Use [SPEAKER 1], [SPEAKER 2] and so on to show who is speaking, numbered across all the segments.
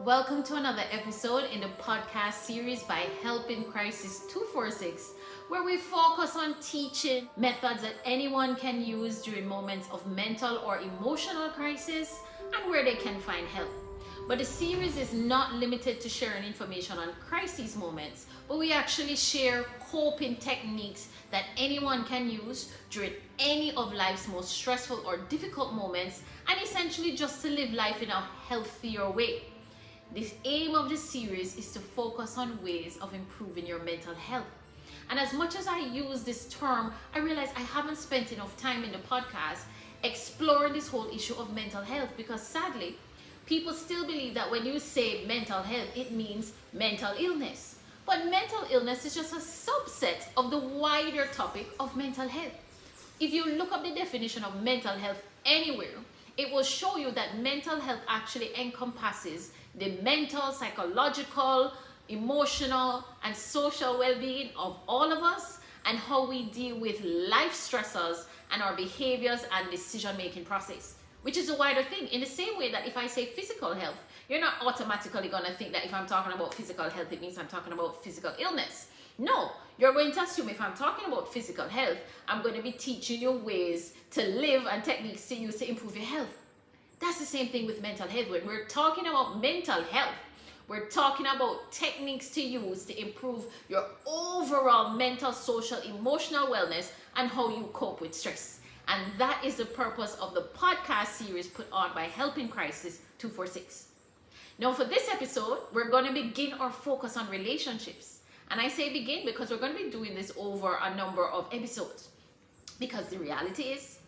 [SPEAKER 1] Welcome to another episode in the podcast series by Helping Crisis 246, where we focus on teaching methods that anyone can use during moments of mental or emotional crisis and where they can find help. But the series is not limited to sharing information on crisis moments, but we actually share coping techniques that anyone can use during any of life's most stressful or difficult moments, and essentially just to live life in a healthier way. The aim of this series is to focus on ways of improving your mental health. And as much as I use this term, I realize I haven't spent enough time in the podcast exploring this whole issue of mental health, because sadly, people still believe that when you say mental health, it means mental illness. But mental illness is just a subset of the wider topic of mental health. If you look up the definition of mental health anywhere, it will show you that mental health actually encompasses the mental, psychological, emotional, and social well-being of all of us, and how we deal with life stressors and our behaviors and decision-making process, which is a wider thing. In the same way that if I say physical health, you're not automatically going to think that if I'm talking about physical health, it means I'm talking about physical illness. No, you're going to assume if I'm talking about physical health, I'm going to be teaching you ways to live and techniques to use to improve your health. That's the same thing with mental health. When we're talking about mental health, we're talking about techniques to use to improve your overall mental, social, emotional wellness and how you cope with stress. And that is the purpose of the podcast series put on by Helping Crisis 246. Now for this episode, we're going to begin our focus on relationships. And I say begin because we're going to be doing this over a number of episodes. Because the reality is,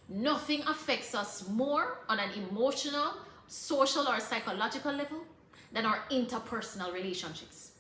[SPEAKER 1] nothing affects us more on an emotional, social, or psychological level than our interpersonal relationships.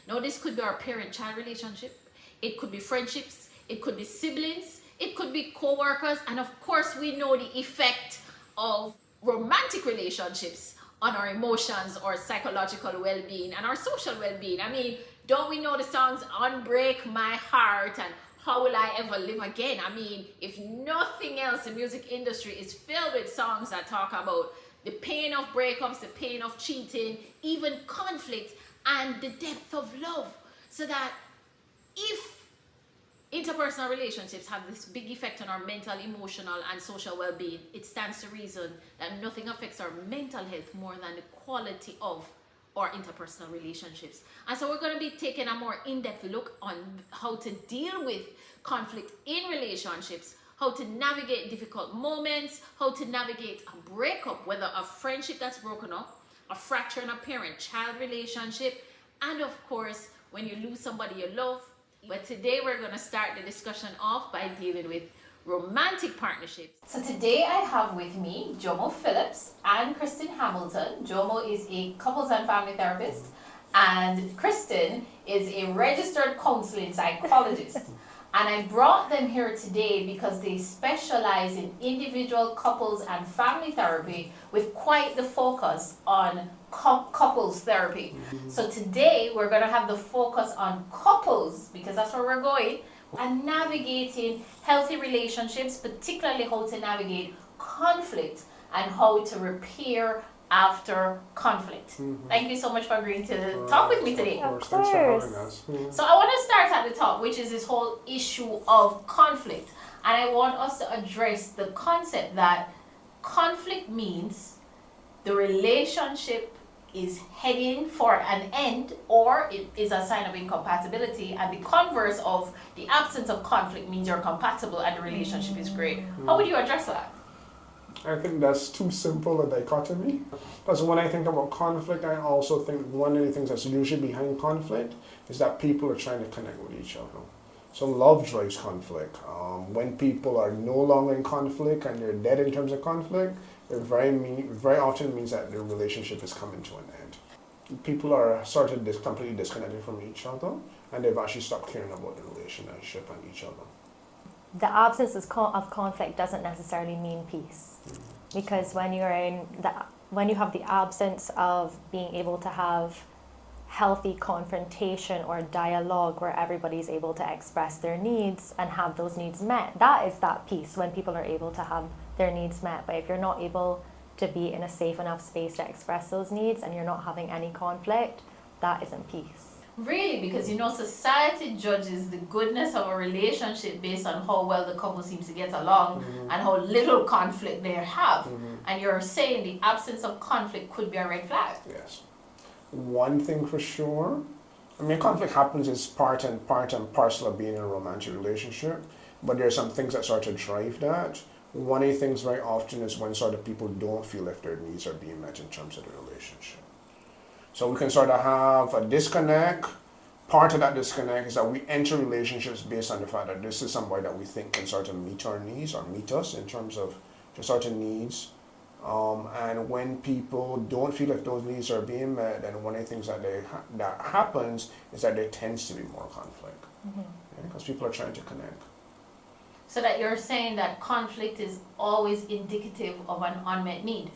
[SPEAKER 1] Now, this could be our parent-child relationship, it could be friendships, it could be siblings, it could be co-workers, and of course, we know the effect of romantic relationships on our emotions, or psychological well-being, and our social well-being. I mean, don't we know the songs Unbreak My Heart and How Will I Ever Live Again? I mean, if nothing else, the music industry is filled with songs that talk about the pain of breakups, the pain of cheating, even conflict, and the depth of love. So that if interpersonal relationships have this big effect on our mental, emotional, and social well-being, it stands to reason that nothing affects our mental health more than the quality of our interpersonal relationships. And so we're going to be taking a more in-depth look on how to deal with conflict in relationships, how to navigate difficult moments, how to navigate a breakup, whether a friendship that's broken up, a fracture in a parent-child relationship, and of course, when you lose somebody you love. But today we're going to start the discussion off by dealing with romantic partnerships. So today I have with me Jomo Philips and Kristen Hamilton. Jomo is a couples and family therapist, and Kristen is a registered counseling psychologist. And I brought them here today because they specialize in individual couples and family therapy with quite the focus on couples therapy. So today we're going to have the focus on couples, because that's where we're going, and navigating healthy relationships, particularly how to navigate conflict and how to repair after conflict. Thank you so much for agreeing to talk with me today.
[SPEAKER 2] Of course. Thanks for having us.
[SPEAKER 1] So I want to start at the top, which is this whole issue of conflict. And I want us to address the concept that conflict means the relationship is heading for an end, or it is a sign of incompatibility, and the converse of the absence of conflict means you're compatible and the relationship is great. How would you address that?
[SPEAKER 2] I think that's too simple a dichotomy. Because when I think about conflict, I also think one of the things that's usually behind conflict is that people are trying to connect with each other. So love drives conflict. When people are no longer in conflict and they're dead in terms of conflict, it very often means that the relationship is coming to an end. People are sort of completely disconnected from each other, and they've actually stopped caring about the relationship and each other.
[SPEAKER 3] The absence of conflict doesn't necessarily mean peace, because when you have the absence of being able to have healthy confrontation or dialogue where everybody's able to express their needs and have those needs met, that is that peace, when people are able to have their needs met. But if you're not able to be in a safe enough space to express those needs and you're not having any conflict, that isn't peace.
[SPEAKER 1] Really, because society judges the goodness of a relationship based on how well the couple seems to get along and how little conflict they have. And you're saying the absence of conflict could be a red flag.
[SPEAKER 2] Yes. One thing for sure, I mean, conflict happens is part and parcel of being in a romantic relationship, but there are some things that sort of drive that. One of the things very often is when sort of people don't feel if their needs are being met in terms of the relationship. So we can sort of have a disconnect. Part of that disconnect is that we enter relationships based on the fact that this is somebody that we think can sort of meet our needs or meet us in terms of the sort of needs. And when people don't feel like those needs are being met, then one of the things that happens is that there tends to be more conflict. Because people are trying to connect.
[SPEAKER 1] So that you're saying that conflict is always indicative of an unmet need.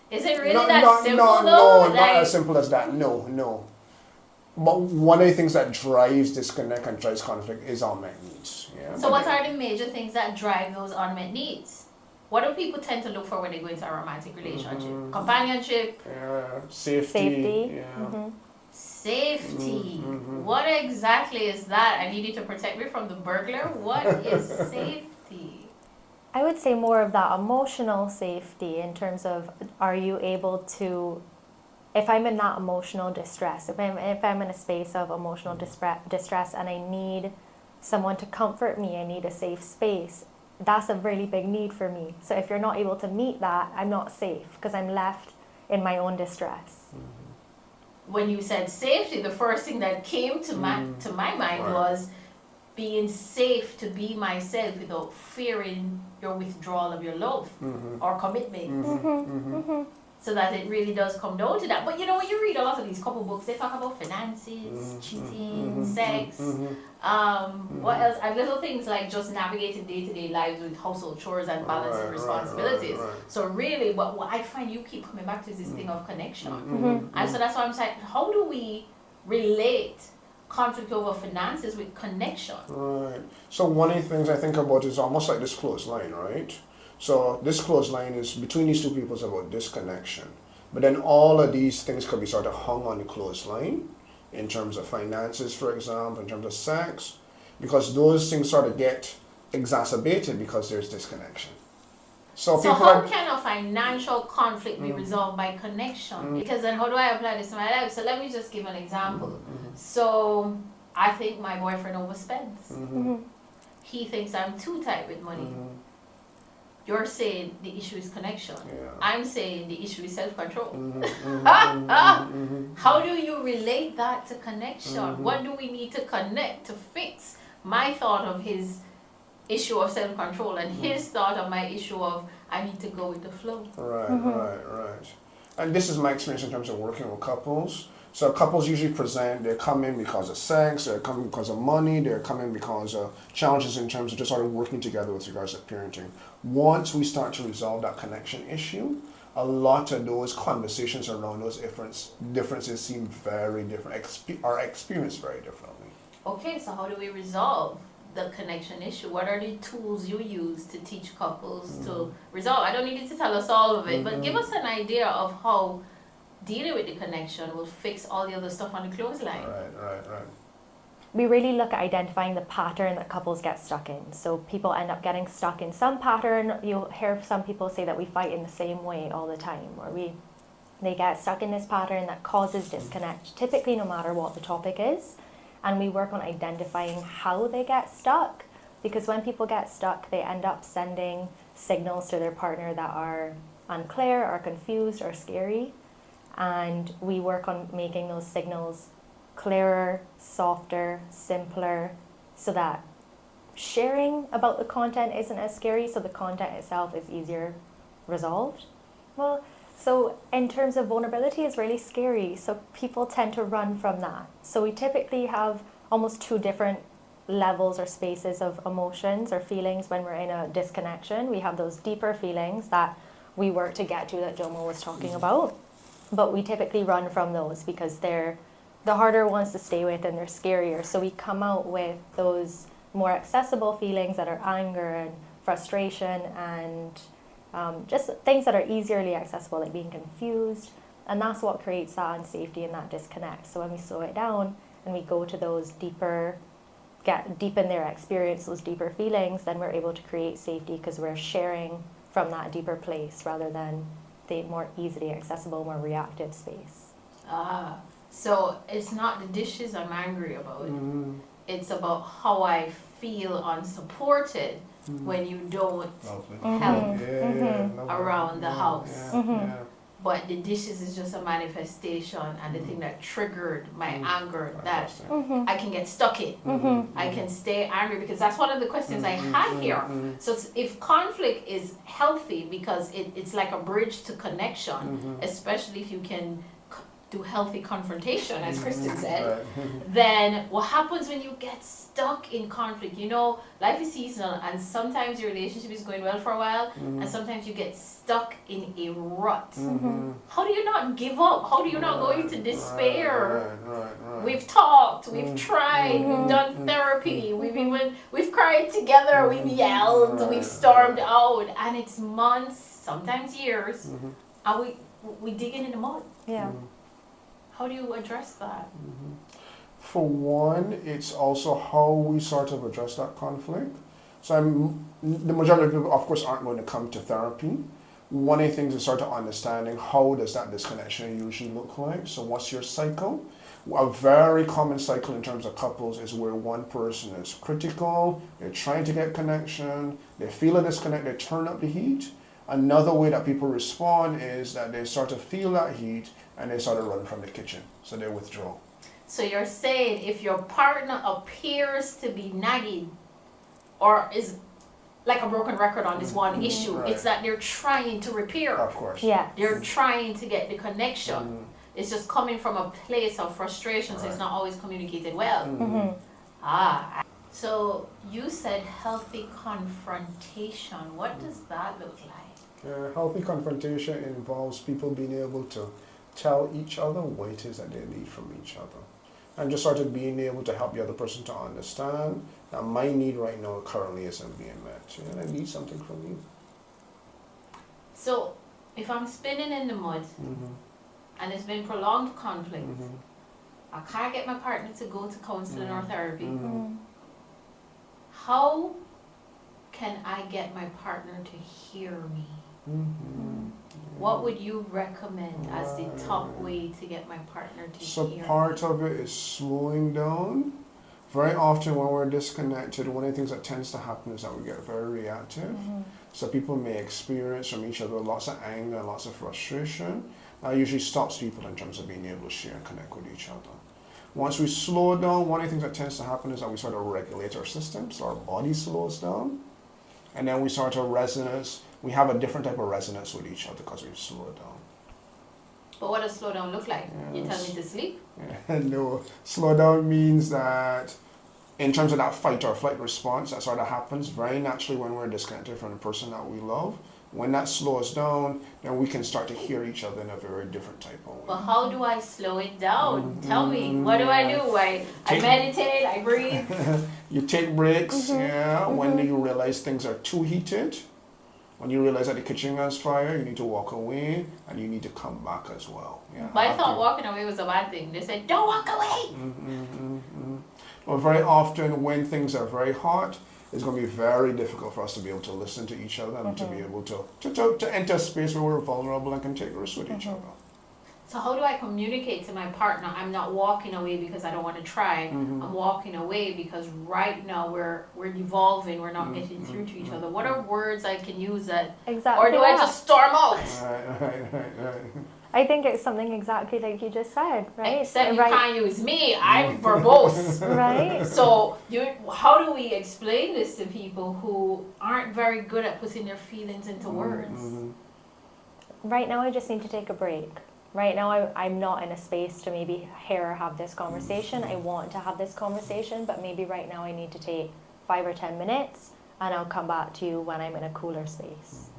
[SPEAKER 1] Is it really simple though?
[SPEAKER 2] No, not as simple as that. No. But one of the things that drives disconnect and drives conflict is unmet needs. Yeah.
[SPEAKER 1] So what are the major things that drive those unmet needs? What do people tend to look for when they go into a romantic relationship? Companionship?
[SPEAKER 2] Safety.
[SPEAKER 1] Safety. What exactly is that? I need you to protect me from the burglar. What is safety?
[SPEAKER 3] I would say more of that emotional safety in terms of, are you able to, if I'm in that emotional distress, if I'm in a space of emotional distress and I need someone to comfort me, I need a safe space, that's a really big need for me. So if you're not able to meet that, I'm not safe because I'm left in my own distress.
[SPEAKER 1] When you said safety, the first thing that came to my mind was being safe to be myself without fearing your withdrawal of your love or commitment. So that it really does come down to that. But when you read a lot of these couple books, they talk about finances, cheating, sex, what else? And little things like just navigating day-to-day lives with household chores and balancing responsibilities. So really, what I find you keep coming back to is this thing of connection. And so that's why I'm saying, how do we relate conflict over finances with connection?
[SPEAKER 2] Right. So one of the things I think about is almost like this clothesline, right? So this clothesline is between these two people is about disconnection. But then all of these things could be sort of hung on the clothesline in terms of finances, for example, in terms of sex, because those things sort of get exacerbated because there's disconnection. So
[SPEAKER 1] how can a financial conflict be resolved by connection? Because then how do I apply this to my life? So let me just give an example. So I think my boyfriend overspends. He thinks I'm too tight with money. You're saying the issue is connection. I'm saying the issue is self-control. How do you relate that to connection? What do we need to connect to fix my thought of his issue of self-control and his thought of my issue of I need to go with the flow?
[SPEAKER 2] Right. And this is my experience in terms of working with couples. So couples usually they come in because of sex, they're coming because of money, they're coming because of challenges in terms of just sort of working together with regards to parenting. Once we start to resolve that connection issue, a lot of those conversations around those differences seem very different, are experienced very differently.
[SPEAKER 1] Okay, so how do we resolve the connection issue? What are the tools you use to teach couples to resolve? I don't need you to tell us all of it, but give us an idea of how dealing with the connection will fix all the other stuff on the clothesline.
[SPEAKER 2] Right.
[SPEAKER 3] We really look at identifying the pattern that couples get stuck in. So people end up getting stuck in some pattern. You'll hear some people say that we fight in the same way all the time, or they get stuck in this pattern that causes disconnect, typically no matter what the topic is. And we work on identifying how they get stuck, because when people get stuck, they end up sending signals to their partner that are unclear or confused or scary. And we work on making those signals clearer, softer, simpler, so that sharing about the content isn't as scary, so the content itself is easier resolved. Well, so in terms of vulnerability is really scary, so people tend to run from that. So we typically have almost two different levels or spaces of emotions or feelings when we're in a disconnection. We have those deeper feelings that we work to get to that Jomo was talking about. But we typically run from those because they're the harder ones to stay with and they're scarier. So we come out with those more accessible feelings that are anger and frustration and just things that are easily accessible, like being confused. And that's what creates that unsafety and that disconnect. So when we slow it down and we go to those deeper, get deep in their experience, those deeper feelings, then we're able to create safety because we're sharing from that deeper place rather than the more easily accessible, more reactive space.
[SPEAKER 1] So it's not the dishes I'm angry about. It's about how I feel unsupported when you don't help around the house. But the dishes is just a manifestation and the thing that triggered my anger that I can get stuck in. I can stay angry because that's one of the questions I had here. So if conflict is healthy because it's like a bridge to connection, especially if you can do healthy confrontation, as Kristen said, then what happens when you get stuck in conflict? You know, life is seasonal and sometimes your relationship is going well for a while and sometimes you get stuck in a rut. How do you not give up? How do you not go into despair? We've talked, we've tried, we've done therapy, we've cried together, we've yelled, we've stormed out, and it's months, sometimes years, and we digging in the mud. How do you address that?
[SPEAKER 2] For one, it's also how we sort of address that conflict. So the majority of people, of course, aren't going to come to therapy. One of the things is sort of understanding how does that disconnection usually look like. So what's your cycle? A very common cycle in terms of couples is where one person is critical, they're trying to get connection, they feel a disconnect, they turn up the heat. Another way that people respond is that they sort of feel that heat and they sort of run from the kitchen, so they withdraw.
[SPEAKER 1] So you're saying if your partner appears to be nagging or is like a broken record on this one issue, it's that they're trying to repair.
[SPEAKER 2] Of course.
[SPEAKER 1] They're trying to get the connection. It's just coming from a place of frustration, so it's not always communicated well. So you said healthy confrontation. What does that look like?
[SPEAKER 2] Healthy confrontation involves people being able to tell each other what it is that they need from each other. And just sort of being able to help the other person to understand that my need right now currently isn't being met. And I need something from you.
[SPEAKER 1] So if I'm spinning in the mud and it's been prolonged conflict, I can't get my partner to go to counselling or therapy, how can I get my partner to hear me? What would you recommend as the top way to get my partner to hear me?
[SPEAKER 2] So part of it is slowing down. Very often when we're disconnected, one of the things that tends to happen is that we get very reactive. So people may experience from each other lots of anger, lots of frustration. That usually stops people in terms of being able to share and connect with each other. Once we slow down, one of the things that tends to happen is that we sort of regulate our system, so our body slows down. And then we sort of resonance. We have a different type of resonance with each other because we've slowed down.
[SPEAKER 1] But what does slow down look like? You tell me to sleep?
[SPEAKER 2] No, slow down means that in terms of that fight or flight response, that sort of happens very naturally when we're disconnected from the person that we love. When that slows down, then we can start to hear each other in a very different type of way.
[SPEAKER 1] But how do I slow it down? Tell me, what do? I meditate, I breathe.
[SPEAKER 2] You take breaks, when you realize things are too heated. When you realize that the kitchen has fire, you need to walk away and you need to come back as well.
[SPEAKER 1] But I thought walking away was a bad thing. They said, don't walk away.
[SPEAKER 2] Well, very often when things are very hot, it's going to be very difficult for us to be able to listen to each other and to be able to enter a space where we're vulnerable and can take risks with each other.
[SPEAKER 1] So how do I communicate to my partner? I'm not walking away because I don't want to try. I'm walking away because right now we're evolving. We're not getting through to each other. What are words I can use that?
[SPEAKER 3] Exactly.
[SPEAKER 1] Or do I just storm out?
[SPEAKER 2] Right.
[SPEAKER 3] I think it's something exactly like you just said, right?
[SPEAKER 1] Except you can't use me. I'm verbose.
[SPEAKER 3] Right.
[SPEAKER 1] So how do we explain this to people who aren't very good at putting their feelings into words?
[SPEAKER 3] Right now I just need to take a break. Right now I'm not in a space to maybe hear or have this conversation. I want to have this conversation, but maybe right now I need to take 5 or 10 minutes and I'll come back to you when I'm in a cooler space.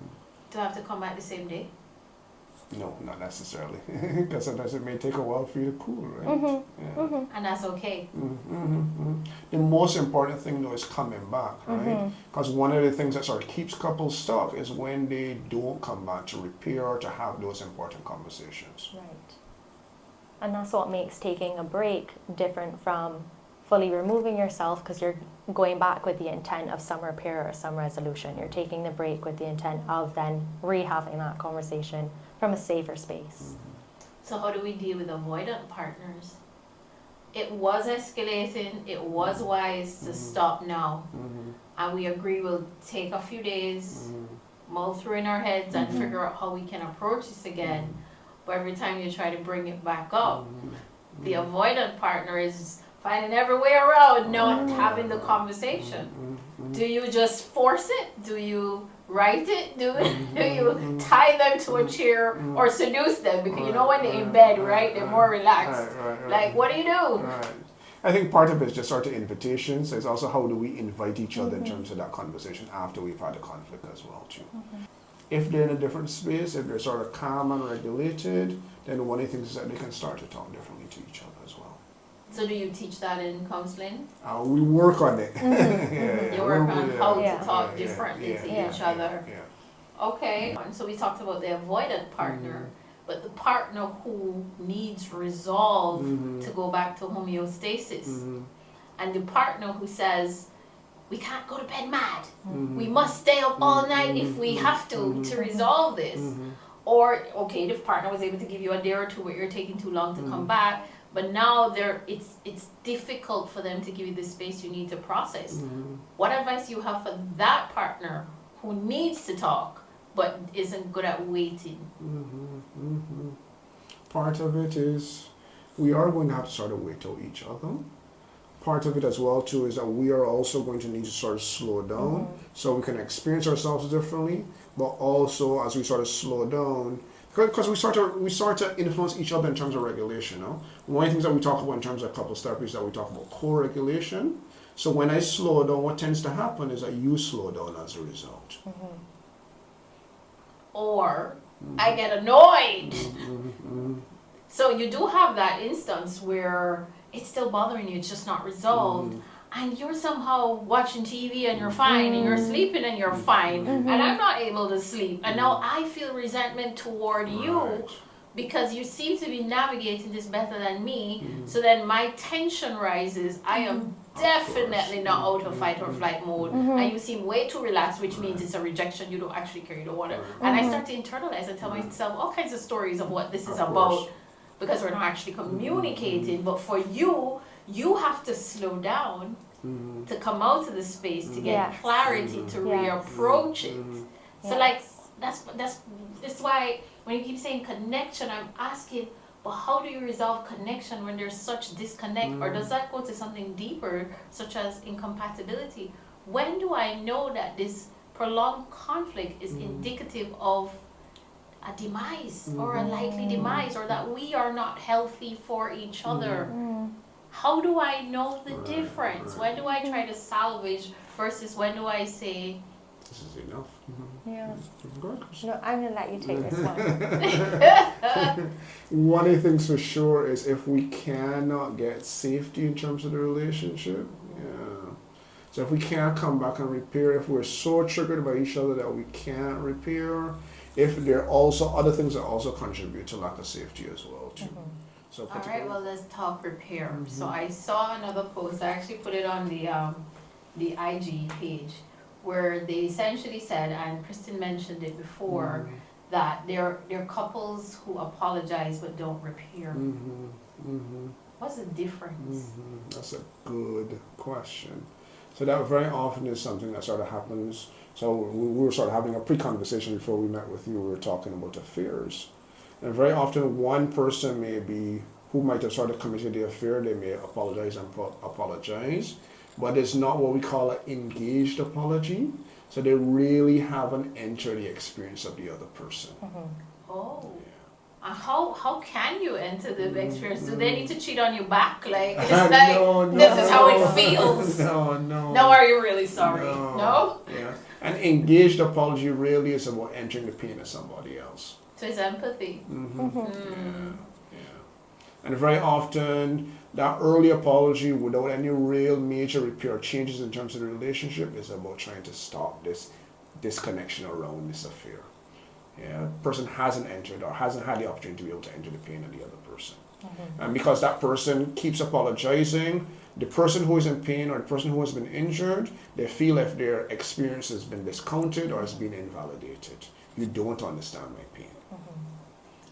[SPEAKER 1] Do I have to come back the same day?
[SPEAKER 2] No, not necessarily, because sometimes it may take a while for you to cool, right? Yeah.
[SPEAKER 1] And that's okay.
[SPEAKER 2] The most important thing though is coming back, right? Because one of the things that sort of keeps couples stuck is when they don't come back to repair or to have those important conversations.
[SPEAKER 3] Right. And that's what makes taking a break different from fully removing yourself, because you're going back with the intent of some repair or some resolution. You're taking the break with the intent of then rehaving that conversation from a safer space.
[SPEAKER 1] So how do we deal with avoidant partners? It was escalating, it was wise to stop now. And we agree we'll take a few days, mull through in our heads and figure out how we can approach this again. But every time you try to bring it back up, the avoidant partner is finding every way around not having the conversation. Do you just force it? Do you write it? Do you tie them to a chair or seduce them? Because you know when they're in bed, right? They're more relaxed. Like, what do you do?
[SPEAKER 2] I think part of it is just sort of invitations. It's also how do we invite each other in terms of that conversation after we've had a conflict as well too. If they're in a different space, if they're sort of calm and regulated, then one of the things is that they can start to talk differently to each other as well.
[SPEAKER 1] So do you teach that in counseling?
[SPEAKER 2] We work on it.
[SPEAKER 1] You work on how to talk differently to each other. Okay, and so we talked about the avoidant partner, but the partner who needs resolve to go back to homeostasis. And the partner who says, we can't go to bed mad. We must stay up all night if we have to resolve this. Or, okay, the partner was able to give you a day or two where you're taking too long to come back, but now it's difficult for them to give you the space you need to process. What advice do you have for that partner who needs to talk but isn't good at waiting?
[SPEAKER 2] Part of it is we are going to have to sort of wait till each other. Part of it as well too is that we are also going to need to sort of slow down so we can experience ourselves differently, but also as we sort of slow down, because we start to influence each other in terms of regulation. No? One of the things that we talk about in terms of couples therapy is that we talk about co-regulation. So when I slow down, what tends to happen is that you slow down as a result. Or
[SPEAKER 1] I get annoyed. So you do have that instance where it's still bothering you, it's just not resolved. And you're somehow watching TV and you're fine, and you're sleeping and you're fine, and I'm not able to sleep. And now I feel resentment toward you because you seem to be navigating this better than me. So then my tension rises. I am definitely not out of fight or flight mode. And you seem way too relaxed, which means it's a rejection. You don't actually care, you don't want to. And I start to internalize and tell myself all kinds of stories of what this is about. Because we're not actually communicating, but for you, you have to slow down to come out of the space, to get clarity, to reapproach it. So like, that's why when you keep saying connection, I'm asking, but how do you resolve connection when there's such disconnect? Or does that go to something deeper, such as incompatibility? When do I know that this prolonged conflict is indicative of a demise or a likely demise, or that we are not healthy for each other? How do I know the difference? When do I try to salvage versus when do I say,
[SPEAKER 2] this is enough?
[SPEAKER 3] No, I'm going to let you take this one.
[SPEAKER 2] One of the things for sure is if we cannot get safety in terms of the relationship, so if we can't come back and repair, if we're so triggered by each other that we can't repair, if there are also other things that also contribute to lack of safety as well too. So
[SPEAKER 1] all right, well, let's talk repair. So I saw another post, I actually put it on the IG page, where they essentially said, and Kristen mentioned it before, that there are couples who apologize but don't repair. What's the difference?
[SPEAKER 2] That's a good question. So that very often is something that sort of happens. So we were sort of having a pre-conversation before we met with you. We were talking about affairs. And very often one person who might have sort of committed the affair, they may apologize and apologize. But it's not what we call an engaged apology. So they really haven't entered the experience of the other person.
[SPEAKER 1] Oh. How can you enter the experience? Do they need to cheat on you back? Like, it's like
[SPEAKER 2] no,
[SPEAKER 1] this is how it feels.
[SPEAKER 2] No.
[SPEAKER 1] No, are you really sorry? No?
[SPEAKER 2] Yeah. An engaged apology really is about entering the pain of somebody else.
[SPEAKER 1] So it's empathy.
[SPEAKER 2] And very often, that early apology without any real major repair changes in terms of the relationship is about trying to stop this disconnection around this affair. Yeah, the person hasn't entered or hasn't had the opportunity to be able to enter the pain of the other person. And because that person keeps apologizing, the person who is in pain or the person who has been injured, they feel if their experience has been discounted or has been invalidated. You don't understand my pain.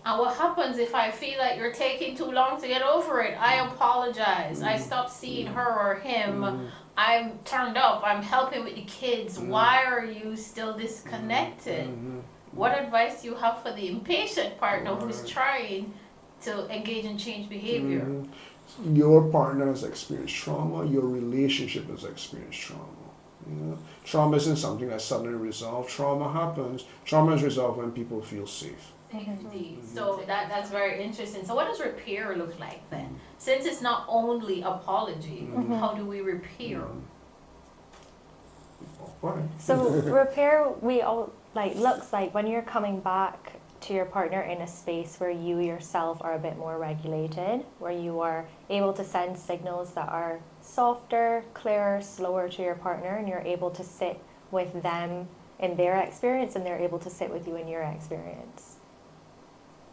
[SPEAKER 1] And what happens if I feel like you're taking too long to get over it? I apologize. I stop seeing her or him. I'm turned up. I'm helping with the kids. Why are you still disconnected? What advice do you have for the impatient partner who's trying to engage in change behavior?
[SPEAKER 2] Your partner has experienced trauma. Your relationship has experienced trauma. Trauma isn't something that's suddenly resolved. Trauma happens. Trauma is resolved when people feel safe.
[SPEAKER 1] Indeed. So that's very interesting. So what does repair look like then? Since it's not only apology, how do we repair?
[SPEAKER 3] So repair, looks like when you're coming back to your partner in a space where you yourself are a bit more regulated, where you are able to send signals that are softer, clearer, slower to your partner, and you're able to sit with them in their experience and they're able to sit with you in your experience.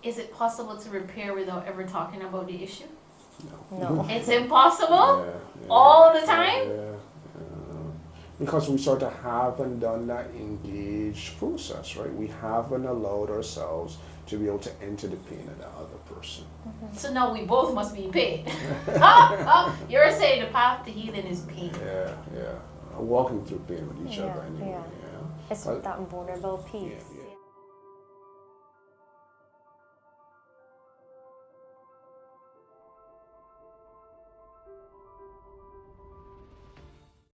[SPEAKER 1] Is it possible to repair without ever talking about the issue?
[SPEAKER 3] No.
[SPEAKER 1] It's impossible? All the time?
[SPEAKER 2] Because we sort of haven't done that engaged process, right? We haven't allowed ourselves to be able to enter the pain of the other person.
[SPEAKER 1] So now we both must be in pain. You're saying the path to healing is pain.
[SPEAKER 2] Walking through pain with each other anyway.
[SPEAKER 3] It's that vulnerable piece.